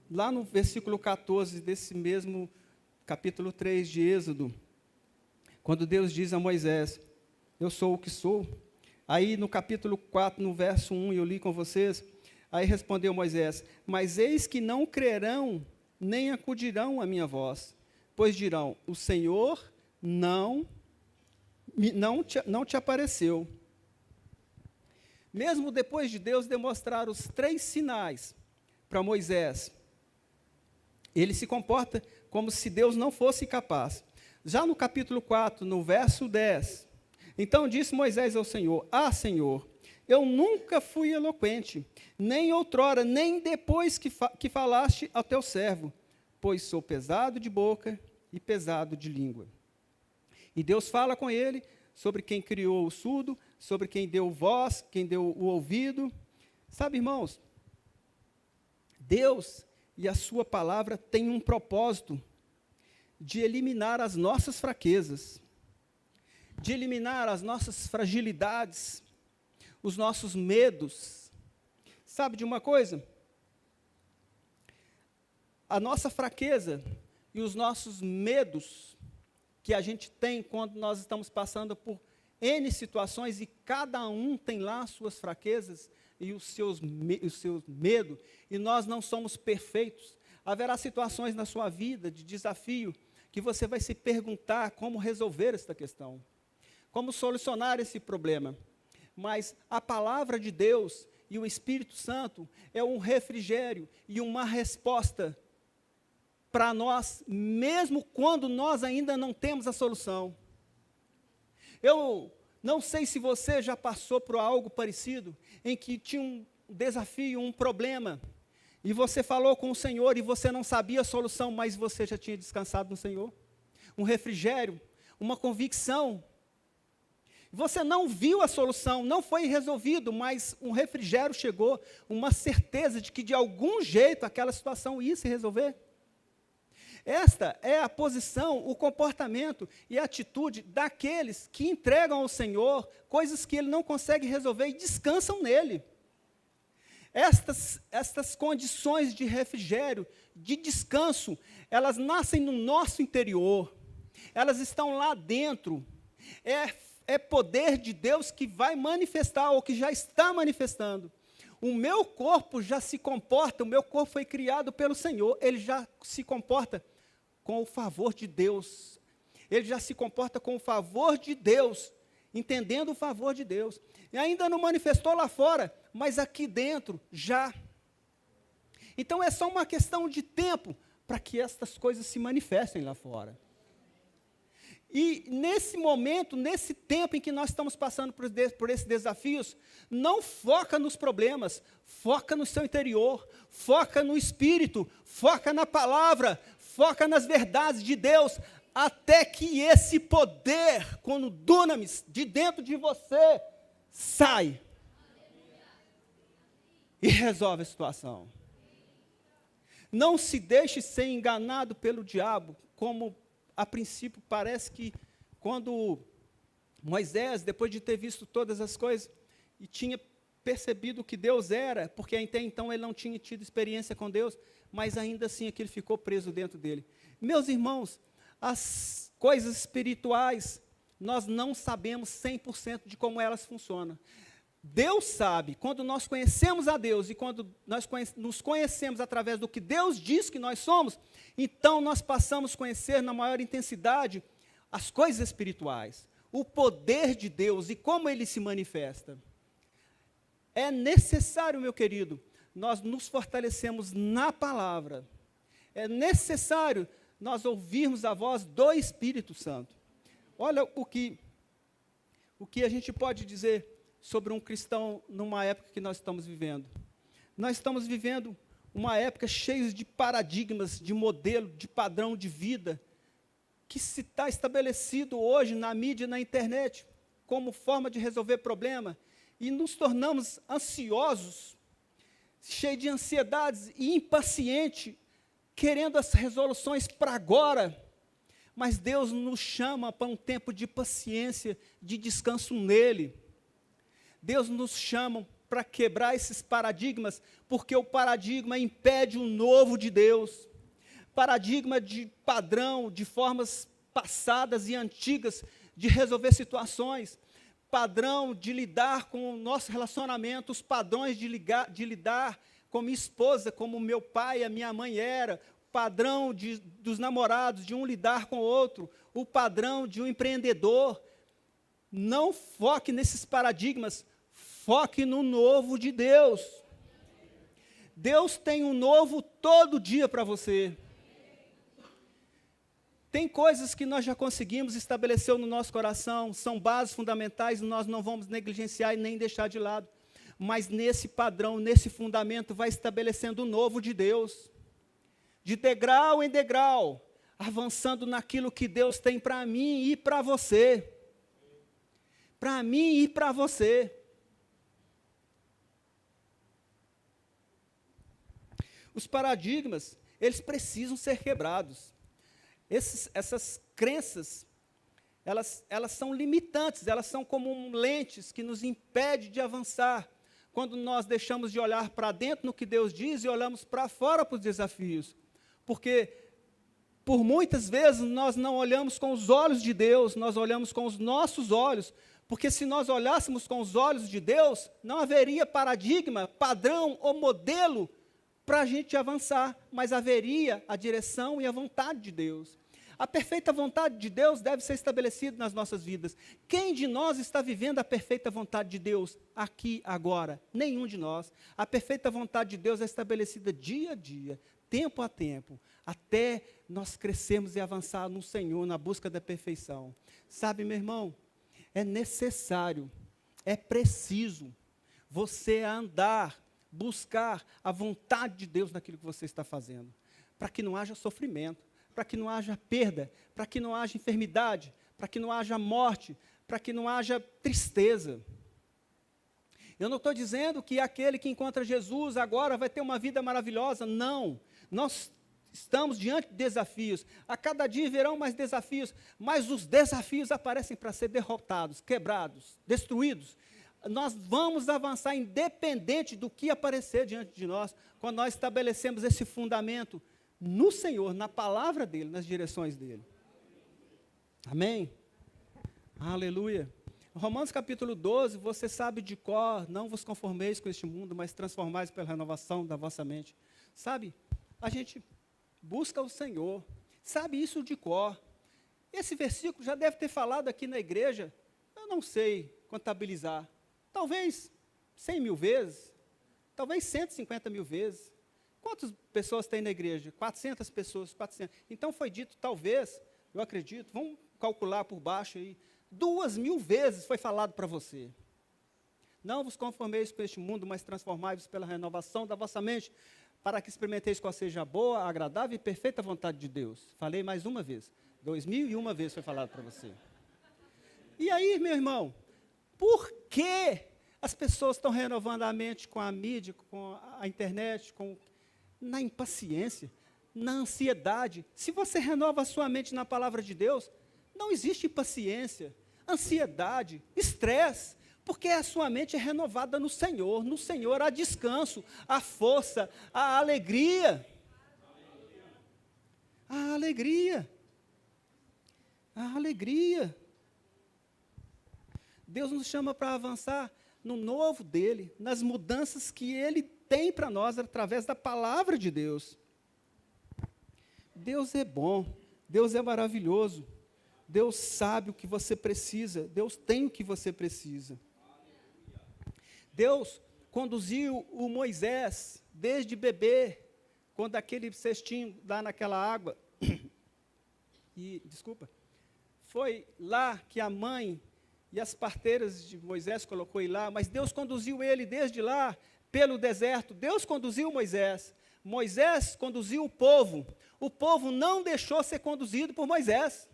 S1: lá no versículo 14 desse mesmo capítulo 3 de Êxodo, quando Deus diz a Moisés, eu sou o que sou. Aí no capítulo 4, no verso 1, eu li com vocês, aí respondeu Moisés, mas eis que não crerão, nem acudirão à minha voz, pois dirão, o Senhor não te apareceu. Mesmo depois de Deus demonstrar os 3 sinais para Moisés, ele se comporta como se Deus não fosse capaz. Já no capítulo 4, no verso 10, então disse Moisés ao Senhor, Senhor, eu nunca fui eloquente, nem outrora, nem depois que falaste ao teu servo, pois sou pesado de boca e pesado de língua. E Deus fala com ele sobre quem criou o surdo, sobre quem deu voz, quem deu o ouvido. Sabe, irmãos, Deus e a sua palavra têm um propósito de eliminar as nossas fraquezas, de eliminar as nossas fragilidades, os nossos medos. Sabe de uma coisa? A nossa fraqueza e os nossos medos que a gente tem quando nós estamos passando por N situações, e cada um tem lá as suas fraquezas, e o seu medo, e nós não somos perfeitos. Haverá situações na sua vida de desafio que você vai se perguntar como resolver esta questão, como solucionar esse problema. Mas a palavra de Deus e o Espírito Santo é um refrigério e uma resposta para nós, mesmo quando nós ainda não temos a solução. Eu não sei se você já passou por algo parecido, em que tinha um desafio, um problema, e você falou com o Senhor e você não sabia a solução, mas você já tinha descansado no Senhor. Um refrigério, uma convicção. Você não viu a solução, não foi resolvido, mas um refrigério chegou, uma certeza de que de algum jeito aquela situação ia se resolver. Esta é a posição, o comportamento e a atitude daqueles que entregam ao Senhor coisas que Ele não consegue resolver e descansam nele. Estas condições de refrigério, de descanso, elas nascem no nosso interior, elas estão lá dentro. É poder de Deus que vai manifestar, ou que já está manifestando. O meu corpo já se comporta, o meu corpo foi criado pelo Senhor, ele já se comporta com o favor de Deus. Ele já se comporta com o favor de Deus, entendendo o favor de Deus. E ainda não manifestou lá fora, mas aqui dentro já. Então é só uma questão de tempo para que estas coisas se manifestem lá fora. E nesse momento, nesse tempo em que nós estamos passando por esses desafios, não foca nos problemas, foca no seu interior, foca no Espírito, foca na palavra, foca nas verdades de Deus, até que esse poder, quando dunamis, de dentro de você, sai e resolve a situação. Não se deixe ser enganado pelo diabo, como a princípio parece que quando Moisés, depois de ter visto todas as coisas, e tinha percebido que Deus era, porque até então ele não tinha tido experiência com Deus, mas ainda assim aquilo ficou preso dentro dele. Meus irmãos, as coisas espirituais, nós não sabemos 100% de como elas funcionam. Deus sabe, quando nós conhecemos a Deus e quando nós nos conhecemos através do que Deus diz que nós somos, então nós passamos a conhecer na maior intensidade as coisas espirituais, o poder de Deus e como ele se manifesta. É necessário, meu querido, nós nos fortalecemos na palavra. É necessário nós ouvirmos a voz do Espírito Santo. Olha o que a gente pode dizer sobre um cristão numa época que nós estamos vivendo. Nós estamos vivendo uma época cheia de paradigmas, de modelo, de padrão de vida, que se está estabelecido hoje na mídia e na internet, como forma de resolver problema, e nos tornamos ansiosos, cheios de ansiedades e impacientes, querendo as resoluções para agora. Mas Deus nos chama para um tempo de paciência, de descanso nele. Deus nos chama para quebrar esses paradigmas, porque o paradigma impede o novo de Deus. Paradigma de padrão, de formas passadas e antigas de resolver situações. Padrão de lidar com o nosso relacionamento, os padrões de lidar com minha esposa, como meu pai e a minha mãe era. Padrão dos namorados, de um lidar com o outro. O padrão de um empreendedor. Não foque nesses paradigmas. Foque no novo de Deus. Deus tem um novo todo dia para você. Tem coisas que nós já conseguimos estabelecer no nosso coração, são bases fundamentais, nós não vamos negligenciar e nem deixar de lado. Mas nesse padrão, nesse fundamento, vai estabelecendo o novo de Deus. De degrau em degrau, avançando naquilo que Deus tem para mim e para você. Para mim e para você. Os paradigmas, eles precisam ser quebrados. Essas crenças, elas são limitantes, elas são como lentes que nos impedem de avançar. Quando nós deixamos de olhar para dentro no que Deus diz e olhamos para fora para os desafios. Porque, por muitas vezes, nós não olhamos com os olhos de Deus, nós olhamos com os nossos olhos, Porque se nós olhássemos com os olhos de Deus, não haveria paradigma, padrão ou modelo para a gente avançar, mas haveria a direção e a vontade de Deus. A perfeita vontade de Deus deve ser estabelecida nas nossas vidas. Quem de nós está vivendo a perfeita vontade de Deus aqui, agora? Nenhum de nós. A perfeita vontade de Deus é estabelecida dia a dia, tempo a tempo, até nós crescermos e avançar no Senhor, na busca da perfeição. Sabe, meu irmão, é necessário, é preciso você andar, buscar a vontade de Deus naquilo que você está fazendo, para que não haja sofrimento, para que não haja perda, para que não haja enfermidade, para que não haja morte, para que não haja tristeza. Eu não estou dizendo que aquele que encontra Jesus agora vai ter uma vida maravilhosa, não. Nós estamos diante de desafios, a cada dia virão mais desafios, mas os desafios aparecem para ser derrotados, quebrados, destruídos. Nós vamos avançar independente do que aparecer diante de nós, quando nós estabelecemos esse fundamento no Senhor, na palavra dEle, nas direções dEle. Amém? Aleluia. Romanos capítulo 12, você sabe de cor, não vos conformeis com este mundo, mas transformais pela renovação da vossa mente. Sabe, a gente busca o Senhor, sabe isso de cor. Esse versículo já deve ter falado aqui na igreja, eu não sei contabilizar, talvez 100 mil vezes, talvez 150 mil vezes. Quantas pessoas tem na igreja? 400 pessoas, 400. Então foi dito, talvez, eu acredito, vamos calcular por baixo aí, 2.000 vezes foi falado para você. Não vos conformeis com este mundo, mas transformai-vos pela renovação da vossa mente, para que experimenteis qual seja a boa, agradável e perfeita vontade de Deus. Falei mais uma vez, 2.001 vezes foi falado para você. E aí, meu irmão, por que as pessoas estão renovando a mente com a mídia, com a internet, na impaciência, na ansiedade? Se você renova a sua mente na palavra de Deus, não existe impaciência, ansiedade, estresse, porque a sua mente é renovada no Senhor há descanso, há força, há alegria. A alegria. A alegria. Deus nos chama para avançar no novo dEle, nas mudanças que Ele tem para nós através da palavra de Deus. Deus é bom, Deus é maravilhoso, Deus sabe o que você precisa, Deus tem o que você precisa. Deus conduziu o Moisés desde bebê, quando aquele cestinho lá naquela água, foi lá que a mãe e as parteiras de Moisés colocou ele lá, mas Deus conduziu ele desde lá, pelo deserto. Deus conduziu Moisés, Moisés conduziu o povo não deixou ser conduzido por Moisés.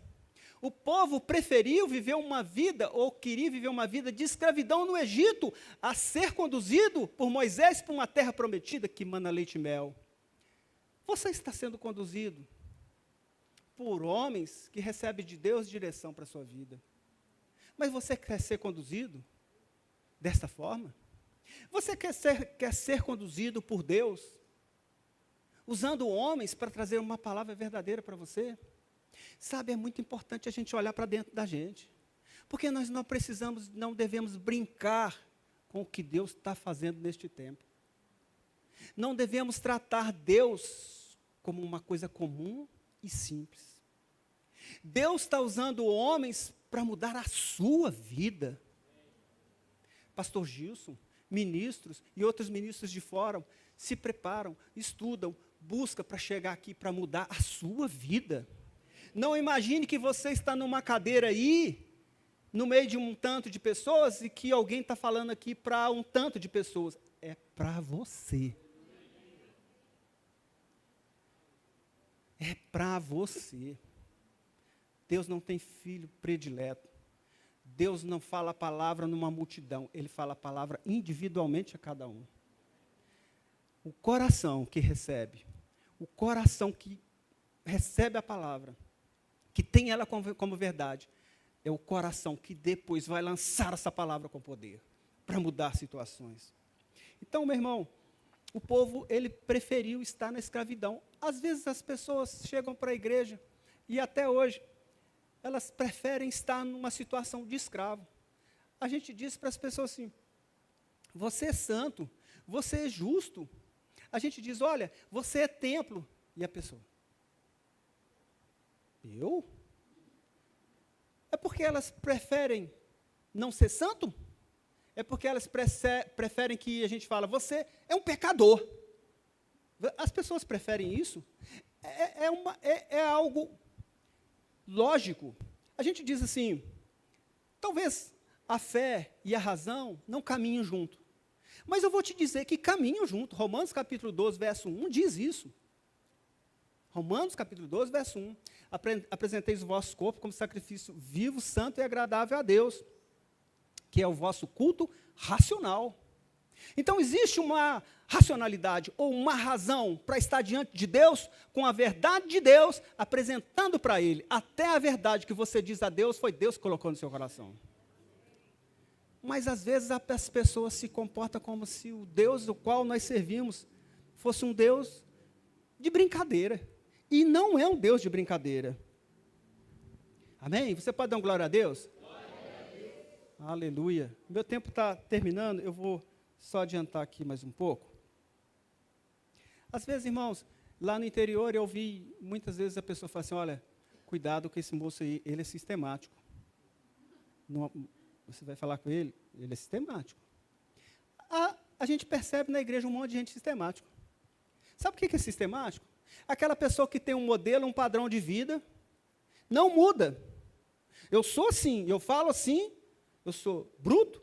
S1: O povo preferiu viver uma vida, ou queria viver uma vida de escravidão no Egito, a ser conduzido por Moisés para uma terra prometida que mana leite e mel. Você está sendo conduzido por homens que recebem de Deus direção para a sua vida. Mas você quer ser conduzido desta forma? Você quer ser conduzido por Deus, usando homens para trazer uma palavra verdadeira para você? Sabe, é muito importante a gente olhar para dentro da gente, porque nós não devemos brincar com o que Deus está fazendo neste tempo. Não devemos tratar Deus como uma coisa comum e simples. Deus está usando homens para mudar a sua vida. Pastor Gilson, ministros e outros ministros de fora se preparam, estudam, buscam para chegar aqui para mudar a sua vida. Não imagine que você está numa cadeira aí, no meio de um tanto de pessoas, e que alguém está falando aqui para um tanto de pessoas. É para você. É para você. Deus não tem filho predileto. Deus não fala a palavra numa multidão. Ele fala a palavra individualmente a cada um. O coração que recebe, o coração que recebe a palavra, que tem ela como verdade, é o coração que depois vai lançar essa palavra com poder, para mudar situações. Então, meu irmão, o povo, ele preferiu estar na escravidão. Às vezes as pessoas chegam para a igreja, e até hoje, elas preferem estar numa situação de escravo. a gente diz para as pessoas assim, você é santo, você é justo. A gente diz, olha, você é templo. E a pessoa, eu? É porque elas preferem não ser santo? É porque elas preferem que a gente fala, você é um pecador. As pessoas preferem isso? É algo lógico. A gente diz assim, talvez a fé e a razão não caminhem junto. Mas eu vou te dizer que caminham junto. Romanos capítulo 12, verso 1 diz isso. Romanos capítulo 12, verso 1. Apresenteis o vosso corpo como sacrifício vivo, santo e agradável a Deus, que é o vosso culto racional. Então, existe uma racionalidade ou uma razão para estar diante de Deus, com a verdade de Deus, apresentando para Ele. Até a verdade que você diz a Deus, foi Deus que colocou no seu coração. Mas, às vezes, as pessoas se comportam como se o Deus do qual nós servimos fosse um Deus de brincadeira. E não é um Deus de brincadeira. Amém? Você pode dar uma glória a Deus? Glória a Deus. Aleluia. Meu tempo está terminando, eu vou só adiantar aqui mais um pouco. Às vezes, irmãos, lá no interior eu ouvi, muitas vezes a pessoa fala assim, olha, cuidado com esse moço aí, ele é sistemático. Você vai falar com ele, ele é sistemático. A gente percebe na igreja um monte de gente sistemático. Sabe o que é sistemático? Aquela pessoa que tem um modelo, um padrão de vida, não muda. Eu sou assim, eu falo assim, eu sou bruto,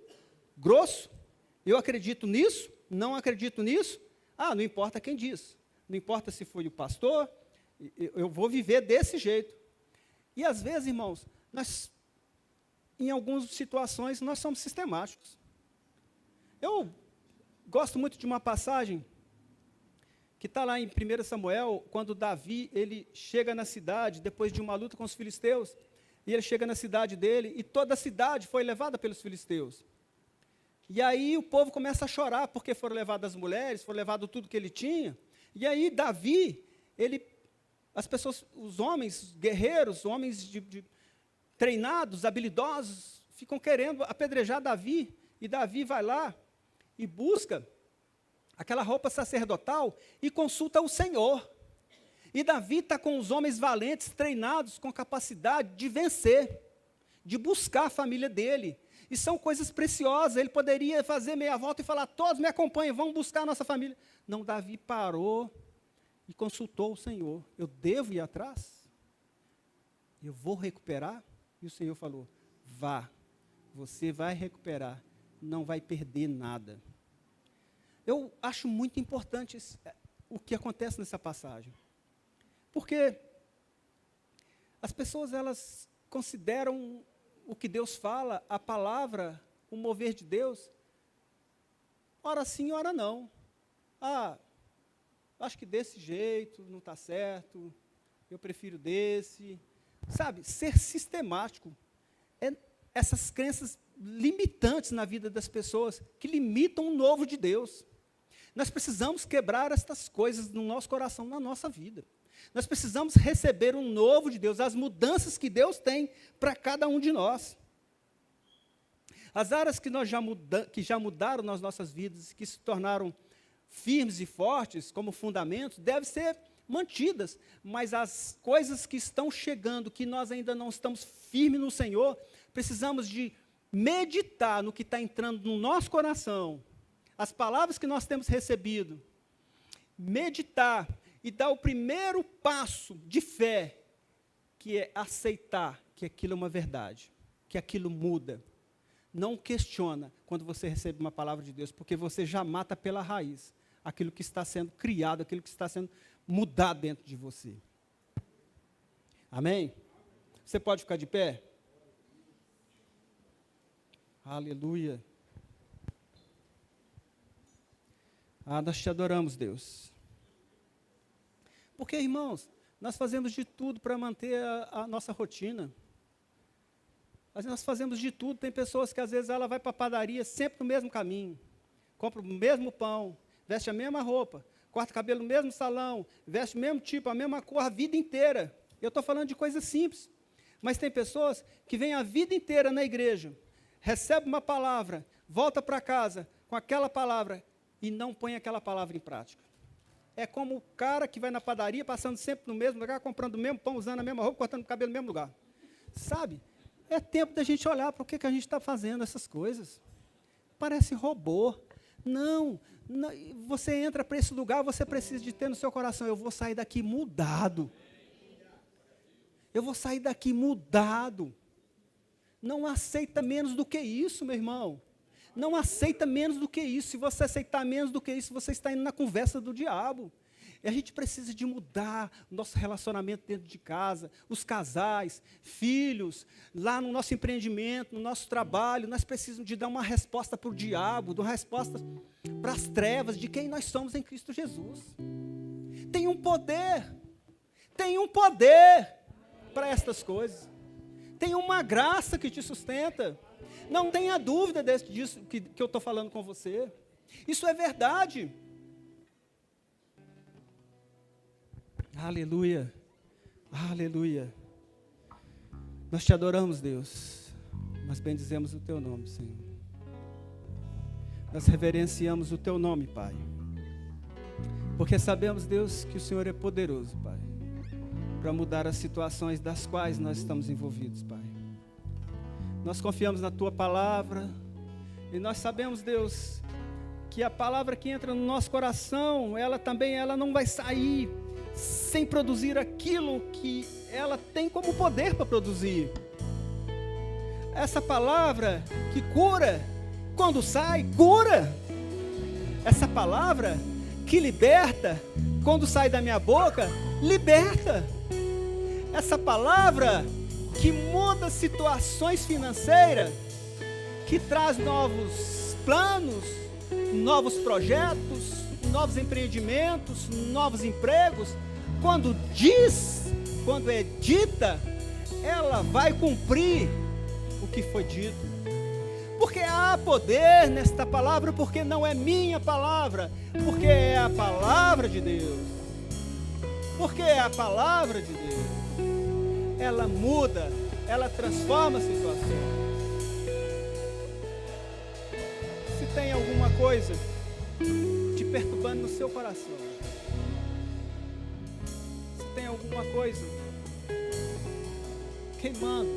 S1: grosso, eu acredito nisso, não acredito nisso, não importa quem diz, não importa se foi o pastor, eu vou viver desse jeito. E às vezes, irmãos, em algumas situações, nós somos sistemáticos. Eu gosto muito de uma passagem que está lá em 1 Samuel, quando Davi, ele chega na cidade, depois de uma luta com os filisteus, e ele chega na cidade dele, e toda a cidade foi levada pelos filisteus. E aí o povo começa a chorar, porque foram levadas as mulheres, foram levado tudo que ele tinha, e aí Davi, as pessoas, os homens guerreiros, homens treinados, habilidosos, ficam querendo apedrejar Davi, e Davi vai lá e busca aquela roupa sacerdotal e consulta o Senhor. E Davi está com os homens valentes, treinados, com capacidade de vencer, de buscar a família dele. E são coisas preciosas, ele poderia fazer meia volta e falar, todos me acompanhem, vamos buscar a nossa família. Não, Davi parou e consultou o Senhor. Eu devo ir atrás? Eu vou recuperar? E o Senhor falou, vá, você vai recuperar, não vai perder nada. Eu acho muito importante o que acontece nessa passagem. Porque as pessoas, elas consideram o que Deus fala, a palavra, o mover de Deus, ora sim, ora não. Acho que desse jeito não está certo, eu prefiro desse. Sabe, ser sistemático, essas crenças limitantes na vida das pessoas, que limitam o novo de Deus. Nós precisamos quebrar estas coisas no nosso coração, na nossa vida. Nós precisamos receber um novo de Deus, as mudanças que Deus tem para cada um de nós. As áreas que já mudaram nas nossas vidas, que se tornaram firmes e fortes como fundamentos, devem ser mantidas, mas as coisas que estão chegando, que nós ainda não estamos firmes no Senhor, precisamos de meditar no que está entrando no nosso coração, as palavras que nós temos recebido, meditar e dar o primeiro passo de fé, que é aceitar que aquilo é uma verdade, que aquilo muda. Não questiona quando você recebe uma palavra de Deus, porque você já mata pela raiz aquilo que está sendo criado, aquilo que está sendo mudado dentro de você. Amém? Você pode ficar de pé? Aleluia. Nós te adoramos, Deus. Porque, irmãos, nós fazemos de tudo para manter a nossa rotina. Nós fazemos de tudo. Tem pessoas que, às vezes, ela vai para a padaria sempre no mesmo caminho, compra o mesmo pão, veste a mesma roupa, corta o cabelo no mesmo salão, veste o mesmo tipo, a mesma cor, a vida inteira. Eu estou falando de coisas simples. Mas tem pessoas que vêm a vida inteira na igreja, recebe uma palavra, volta para casa com aquela palavra e não põe aquela palavra em prática. É como o cara que vai na padaria, passando sempre no mesmo lugar, comprando o mesmo pão, usando a mesma roupa, cortando o cabelo no mesmo lugar. Sabe? É tempo da gente olhar para o que a gente está fazendo, essas coisas. Parece robô. Não, você entra para esse lugar, você precisa de ter no seu coração, eu vou sair daqui mudado. Eu vou sair daqui mudado. Não aceita menos do que isso, meu irmão. Não aceita menos do que isso. Se você aceitar menos do que isso, você está indo na conversa do diabo. E a gente precisa de mudar o nosso relacionamento dentro de casa, os casais, filhos, lá no nosso empreendimento, no nosso trabalho. Nós precisamos de dar uma resposta para o diabo, uma resposta para as trevas de quem nós somos em Cristo Jesus. Tem um poder para estas coisas. Tem uma graça que te sustenta. Não tenha dúvida disso que eu estou falando com você. Isso é verdade. Aleluia. Aleluia. Nós te adoramos, Deus. Nós bendizemos o teu nome, Senhor. Nós reverenciamos o teu nome, Pai. Porque sabemos, Deus, que o Senhor é poderoso, Pai, para mudar as situações das quais nós estamos envolvidos, Pai. Nós confiamos na tua palavra e nós sabemos, Deus, que a palavra que entra no nosso coração, ela não vai sair sem produzir aquilo que ela tem como poder para produzir. Essa palavra que cura, quando sai, cura. Essa palavra que liberta, quando sai da minha boca, liberta. Essa palavra que muda situações financeiras, que traz novos planos, novos projetos, novos empreendimentos, novos empregos, quando é dita, ela vai cumprir o que foi dito. Porque há poder nesta palavra, porque não é minha palavra, porque é a palavra de Deus. Porque é a palavra de Deus. Ela muda, ela transforma a situação. Se tem alguma coisa te perturbando no seu coração, se tem alguma coisa queimando,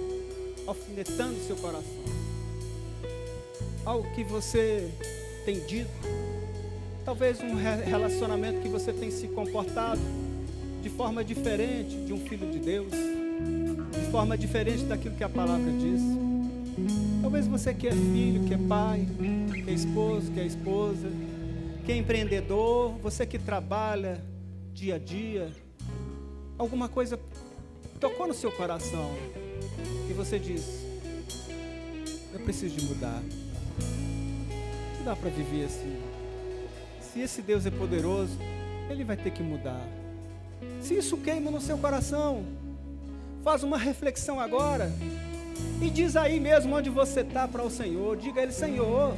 S1: alfinetando o seu coração, algo que você tem dito, talvez um relacionamento que você tem se comportado de forma diferente de um filho de Deus, de forma diferente daquilo que a palavra diz. Talvez você que é filho, que é pai, que é esposo, que é esposa, que é empreendedor, você que trabalha dia a dia, alguma coisa tocou no seu coração e você diz: eu preciso de mudar. Não dá para viver assim. Se esse Deus é poderoso, Ele vai ter que mudar. Se isso queima no seu coração, faz uma reflexão agora e diz aí mesmo onde você está para o Senhor. Diga a Ele: Senhor,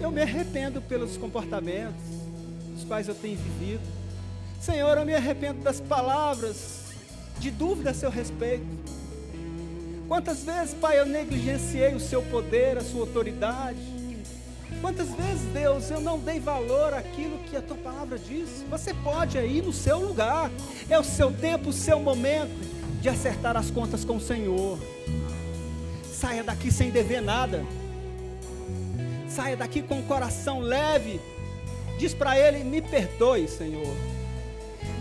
S1: eu me arrependo pelos comportamentos os quais eu tenho vivido. Senhor, eu me arrependo das palavras de dúvida a seu respeito. Quantas vezes, Pai, eu negligenciei o seu poder, a sua autoridade. Quantas vezes, Deus, eu não dei valor àquilo que a tua palavra diz. Você pode aí no seu lugar. É o seu tempo, o seu momento de acertar as contas com o Senhor. Saia daqui sem dever nada. Saia daqui com o coração leve. Diz para Ele: me perdoe, Senhor.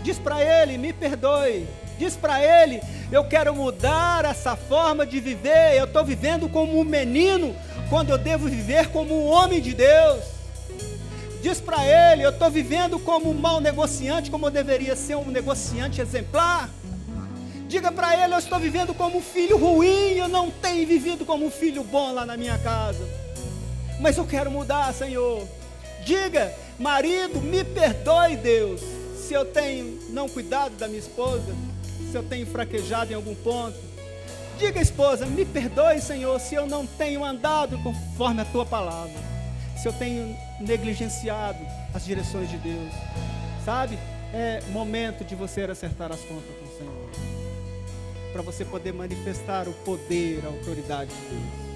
S1: Diz para Ele: me perdoe. Diz para Ele: eu quero mudar essa forma de viver. Eu estou vivendo como um menino, quando eu devo viver como um homem de Deus. Diz para Ele: eu estou vivendo como um mau negociante, como eu deveria ser um negociante exemplar. Diga para Ele: eu estou vivendo como um filho ruim, eu não tenho vivido como um filho bom lá na minha casa, mas eu quero mudar, Senhor. Diga: marido, me perdoe, Deus, se eu tenho não cuidado da minha esposa, se eu tenho fraquejado em algum ponto. Diga, esposa: me perdoe, Senhor, se eu não tenho andado conforme a tua palavra, se eu tenho negligenciado as direções de Deus. Sabe, é momento de você acertar as contas com o Senhor, para você poder manifestar o poder, a autoridade de Deus.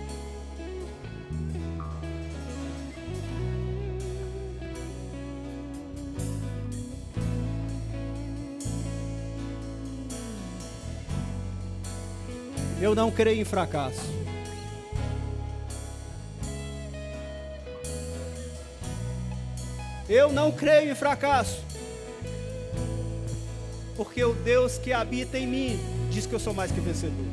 S1: Eu não creio em fracasso. Eu não creio em fracasso. Porque o Deus que habita em mim diz que eu sou mais que vencedor.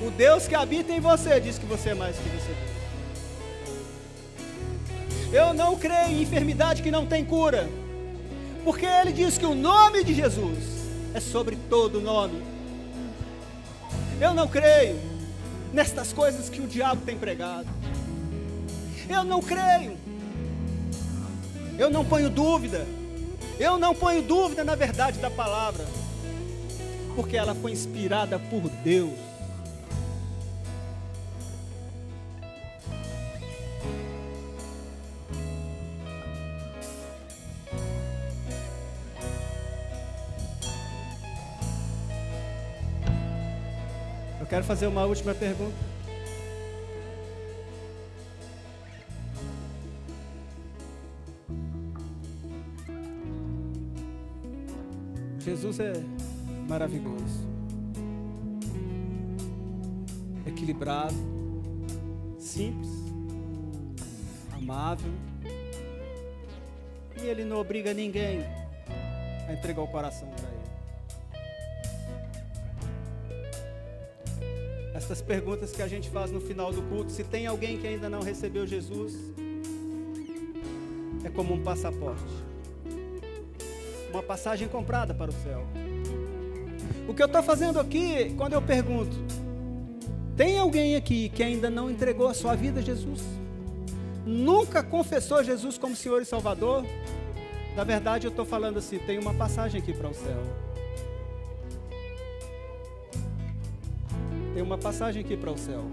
S1: O Deus que habita em você diz que você é mais que vencedor. Eu não creio em enfermidade que não tem cura. Porque Ele diz que o nome de Jesus é sobre todo nome. Eu não creio nestas coisas que o diabo tem pregado. Eu não creio. Eu não ponho dúvida. Eu não ponho dúvida na verdade da palavra. Porque ela foi inspirada por Deus. Eu quero fazer uma última pergunta. Jesus é maravilhoso, equilibrado, simples, amável, e Ele não obriga ninguém a entregar o coração para Ele. Essas perguntas que a gente faz no final do culto, se tem alguém que ainda não recebeu Jesus, é como um passaporte, uma passagem comprada para o céu. O que eu estou fazendo aqui, quando eu pergunto, tem alguém aqui que ainda não entregou a sua vida a Jesus? Nunca confessou Jesus como Senhor e Salvador? Na verdade eu estou falando assim, tem uma passagem aqui para o céu. Tem uma passagem aqui para o céu.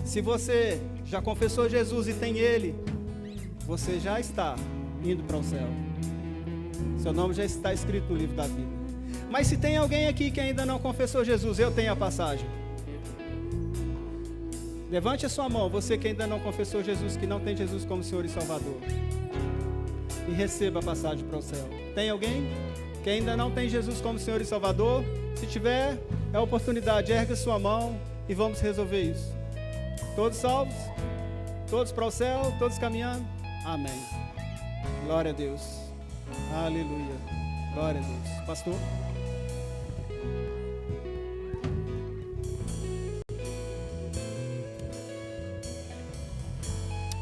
S1: Se você já confessou Jesus e tem Ele, você já está indo para o céu. Seu nome já está escrito no livro da vida. Mas se tem alguém aqui que ainda não confessou Jesus, eu tenho a passagem. Levante a sua mão, você que ainda não confessou Jesus, que não tem Jesus como Senhor e Salvador, e receba a passagem para o céu. Tem alguém que ainda não tem Jesus como Senhor e Salvador? Se tiver, é a oportunidade, erga sua mão e vamos resolver isso. Todos salvos? Todos para o céu? Todos caminhando? Amém. Glória a Deus. Aleluia. Glória a Deus. Pastor?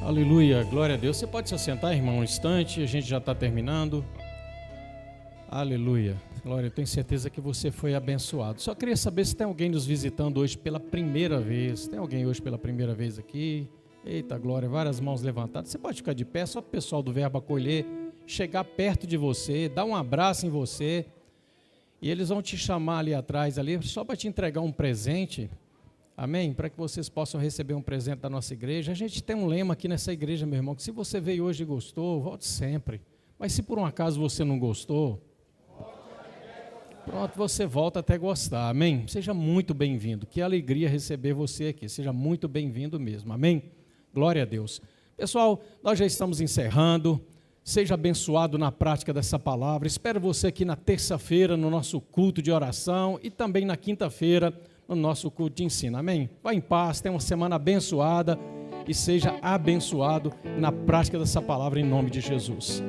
S2: Aleluia, glória a Deus. Você pode se assentar, irmão, um instante, a gente já está terminando. Aleluia, glória, eu tenho certeza que você foi abençoado. Só queria saber se tem alguém nos visitando hoje pela primeira vez. Tem alguém hoje pela primeira vez aqui? Eita glória, várias mãos levantadas. Você pode ficar de pé, só para o pessoal do Verbo Acolher chegar perto de você, dar um abraço em você. E eles vão te chamar ali atrás, ali, só para te entregar um presente. Amém? Para que vocês possam receber um presente da nossa igreja. A gente tem um lema aqui nessa igreja, meu irmão, que se você veio hoje e gostou, volte sempre. Mas se por um acaso você não gostou, pronto, você volta até gostar. Amém? Seja muito bem-vindo. Que alegria receber você aqui. Seja muito bem-vindo mesmo. Amém? Glória a Deus. Pessoal, nós já estamos encerrando. Seja abençoado na prática dessa palavra. Espero você aqui na terça-feira, no nosso culto de oração, e também na quinta-feira, no nosso culto de ensino. Amém? Vá em paz, tenha uma semana abençoada e seja abençoado na prática dessa palavra em nome de Jesus.